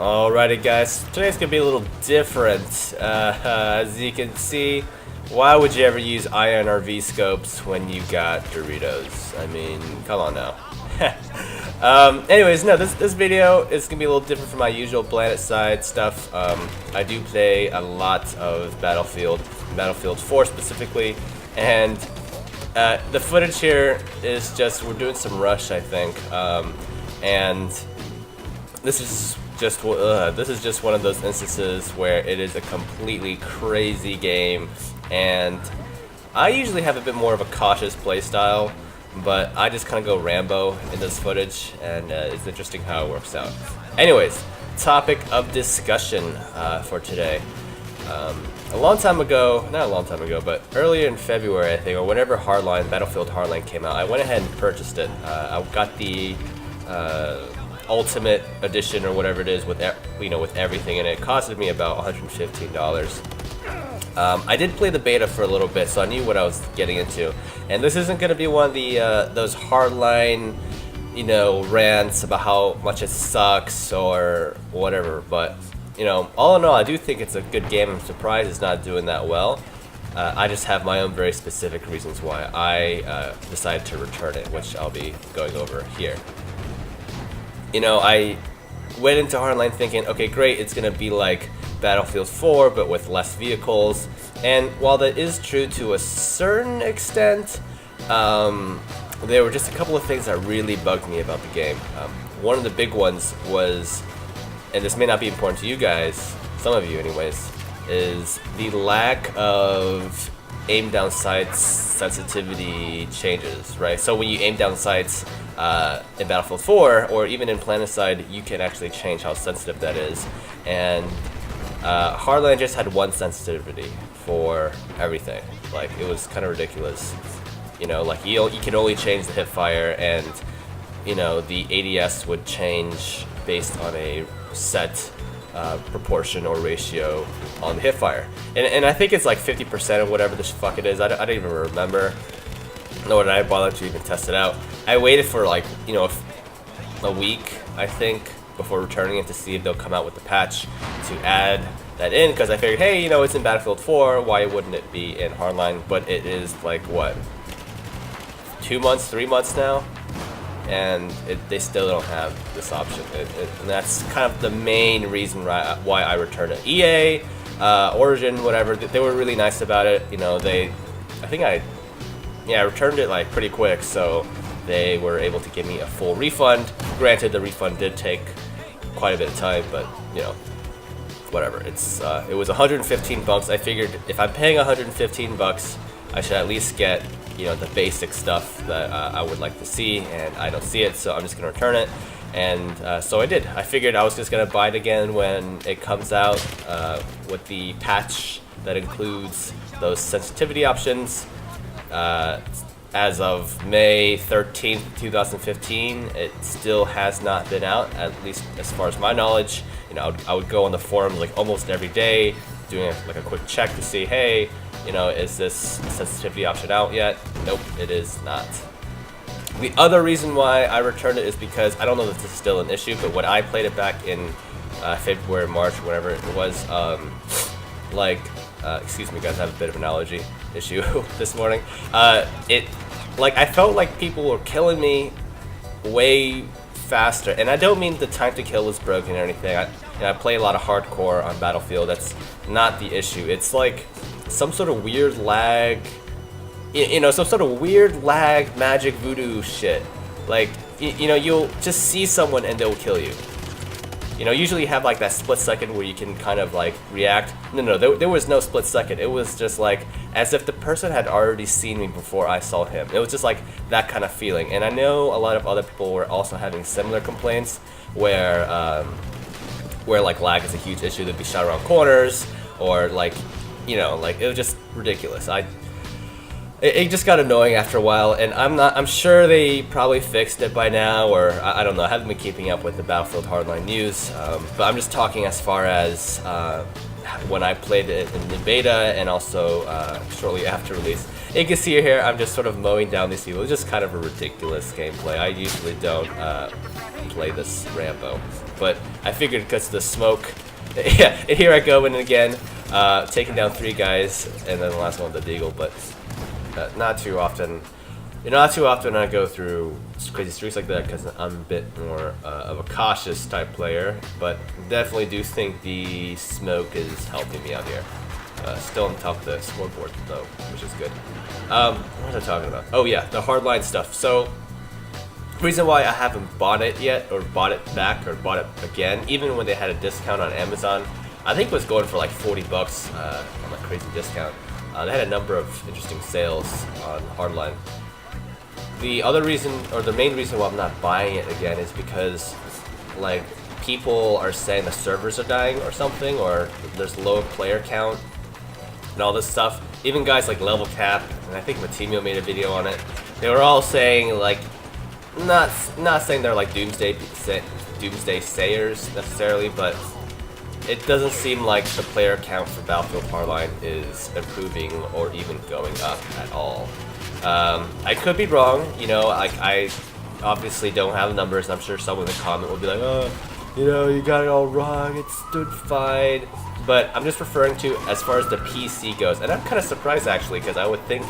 Alrighty guys, today's gonna be a little different. As you can see, why would you ever use INRV scopes when you got Doritos? I mean, come on now. Anyways, no, this video is gonna be a little different from my usual Planet Side stuff. I do play a lot of Battlefield 4 specifically, and the footage here is just, we're doing some Rush, I think, and this is just one of those instances where it is a completely crazy game, and I usually have a bit more of a cautious play style, but I just kind of go Rambo in this footage, and it's interesting how it works out. Anyways, topic of discussion for today. A long time ago, not a long time ago, but earlier in February, I think, or whenever Battlefield Hardline came out, I went ahead and purchased it. I got the Ultimate Edition or whatever it is with with everything in it. It costed me about $115. I did play the beta for a little bit, so I knew what I was getting into. And this isn't going to be one of the those Hardline, rants about how much it sucks or whatever. But all in all, I do think it's a good game. I'm surprised it's not doing that well. I just have my own very specific reasons why I decided to return it, which I'll be going over here. I went into Hardline thinking, okay, great, it's gonna be like Battlefield 4, but with less vehicles. And while that is true to a certain extent, there were just a couple of things that really bugged me about the game. One of the big ones was, and this may not be important to you guys, some of you anyways, is the lack of aim down sights sensitivity changes, right? So when you aim down sights in Battlefield 4 or even in Planet Side, you can actually change how sensitive that is. And Hardline just had one sensitivity for everything. Like, it was kind of ridiculous. Like you can only change the hip fire, and the ADS would change based on a set proportion or ratio on the hip fire, and I think it's like 50% of whatever this fuck it is. I don't even remember, nor did I bother to even test it out. I waited for like a week, I think, before returning it to see if they'll come out with the patch to add that in, because I figured, hey, it's in Battlefield 4, why wouldn't it be in Hardline? But it is like, what, 2 months, 3 months now, and they still don't have this option, and that's kind of the main reason why I returned it. EA, Origin, whatever, they were really nice about it. I returned it like pretty quick, so they were able to give me a full refund. Granted, the refund did take quite a bit of time, but whatever. It was $115. I figured if I'm paying $115, I should at least get the basic stuff that I would like to see, and I don't see it, so I'm just gonna return it. And so I did. I figured I was just gonna buy it again when it comes out with the patch that includes those sensitivity options. As of May 13th, 2015, it still has not been out, at least as far as my knowledge. I would go on the forums like almost every day, doing a quick check to see, hey, is this sensitivity option out yet? Nope, it is not. The other reason why I returned it is because I don't know if this is still an issue, but when I played it back in February, March, whatever it was, excuse me guys, I have a bit of an allergy issue this morning. I felt like people were killing me way faster, and I don't mean the time to kill is broken or anything. I play a lot of hardcore on Battlefield. That's not the issue. It's like some sort of weird lag, some sort of weird lag magic voodoo shit. Like, you'll just see someone and they'll kill you. Usually you have like that split second where you can kind of like react. No, there was no split second. It was just like as if the person had already seen me before I saw him. It was just like that kind of feeling. And I know a lot of other people were also having similar complaints where like lag is a huge issue. They'd be shot around corners, or like it was just ridiculous. It just got annoying after a while, and I'm sure they probably fixed it by now, or I don't know. I haven't been keeping up with the Battlefield Hardline news, but I'm just talking as far as when I played it in the beta and also shortly after release. You can see here, I'm just sort of mowing down these people. It's just kind of a ridiculous gameplay. I usually don't play this Rambo, but I figured because of the smoke, yeah, and here I go in again, taking down 3 guys, and then the last one the Deagle, but not too often. Not too often I go through crazy streaks like that because I'm a bit more of a cautious type player, but definitely do think the smoke is helping me out here. Still on top of the scoreboard though, which is good. What was I talking about? Oh yeah, the Hardline stuff. So, reason why I haven't bought it yet, or bought it back, or bought it again, even when they had a discount on Amazon, I think it was going for like 40 bucks on a crazy discount. They had a number of interesting sales on Hardline. The other reason, or the main reason why I'm not buying it again is because, like, people are saying the servers are dying or something, or there's low player count and all this stuff. Even guys like Level Cap, and I think Matimio made a video on it, they were all saying, like, not saying they're like doomsday sayers necessarily, but it doesn't seem like the player count for Battlefield Hardline is improving or even going up at all. I could be wrong, you know, like I obviously don't have the numbers, and I'm sure someone in the comment will be like, oh, you know, you got it all wrong, it stood fine. But I'm just referring to as far as the PC goes, and I'm kind of surprised actually, because I would think,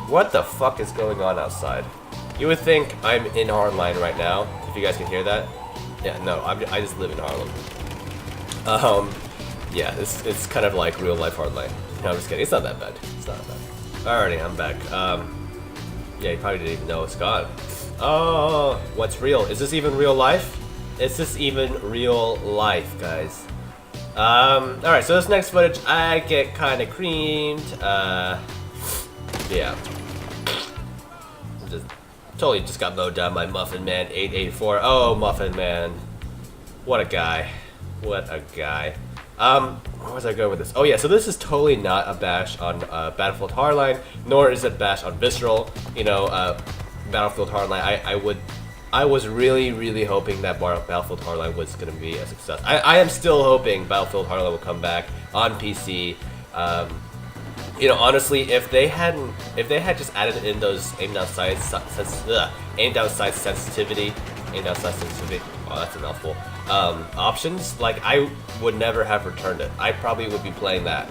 what the fuck is going on outside? You would think I'm in Hardline right now, if you guys can hear that. Yeah, no, I just live in Harlem. Yeah, it's kind of like real life Hardline. No, I'm just kidding, it's not that bad, it's not that bad. Alrighty, I'm back. Yeah, you probably didn't even know it's gone. Oh, what's real? Is this even real life? Is this even real life, guys? Alright, so this next footage, I get kind of creamed. Yeah. Totally just got mowed down by Muffin Man 884. Oh, Muffin Man. What a guy. What a guy. Where was I going with this? Oh yeah, so this is totally not a bash on Battlefield Hardline, nor is it a bash on Visceral. You know, Battlefield Hardline, I was really hoping that Battlefield Hardline was going to be a success. I am still hoping Battlefield Hardline will come back on PC. You know, honestly, if they had just added in those aimed outside sensitivity, oh, that's a mouthful. Options, like, I would never have returned it. I probably would be playing that,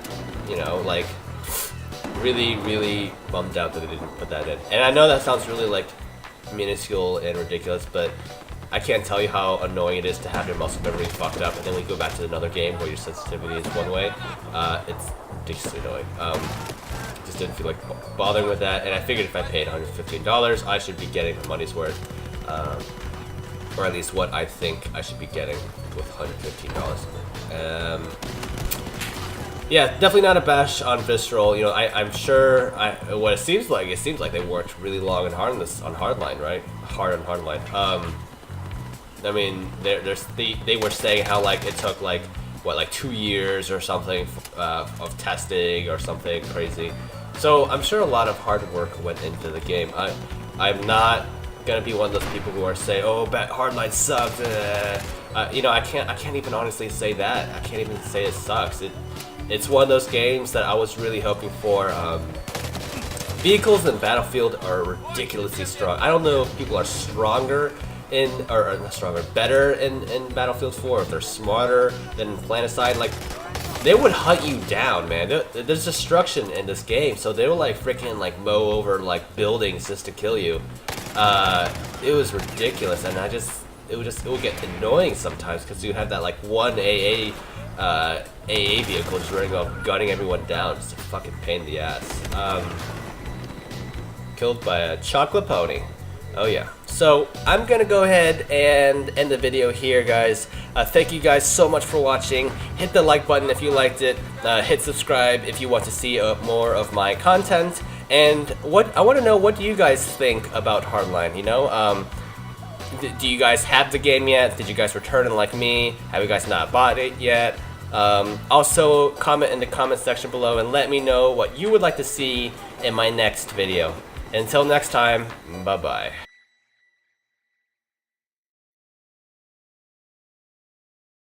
you know, like, really bummed out that they didn't put that in. And I know that sounds really, like, minuscule and ridiculous, but I can't tell you how annoying it is to have your muscle memory fucked up, and then when you go back to another game where your sensitivity is one way. It's ridiculously annoying. Just didn't feel like bothering with that, and I figured if I paid $115, I should be getting the money's worth. Or at least what I think I should be getting with $115. Yeah, definitely not a bash on Visceral. You know, I'm sure. What it seems like they worked really long and hard on this on Hardline, right? Hard on Hardline. I mean, they were saying how like it took like what, like 2 years or something of testing or something crazy. So I'm sure a lot of hard work went into the game. I'm not gonna be one of those people who are saying, "Oh, Hardline sucks." You know, I can't even honestly say that. I can't even say it sucks. It's one of those games that I was really hoping for. Vehicles in Battlefield are ridiculously strong. I don't know if people are stronger or not stronger, better in Battlefield 4, if they're smarter than Planicide. Like, they would hunt you down, man. There's destruction in this game, so they will like freaking like mow over like buildings just to kill you. It was ridiculous, and it would get annoying sometimes because you have that like one AA vehicle just running off, gunning everyone down. Just a fucking pain in the ass. Killed by a chocolate pony. Oh yeah. So I'm gonna go ahead and end the video here, guys. Thank you guys so much for watching. Hit the like button if you liked it. Hit subscribe if you want to see more of my content. And I want to know, what do you guys think about Hardline? You know, do you guys have the game yet? Did you guys return it like me? Have you guys not bought it yet? Also, comment in the comment section below and let me know what you would like to see in my next video. Until next time, bye-bye.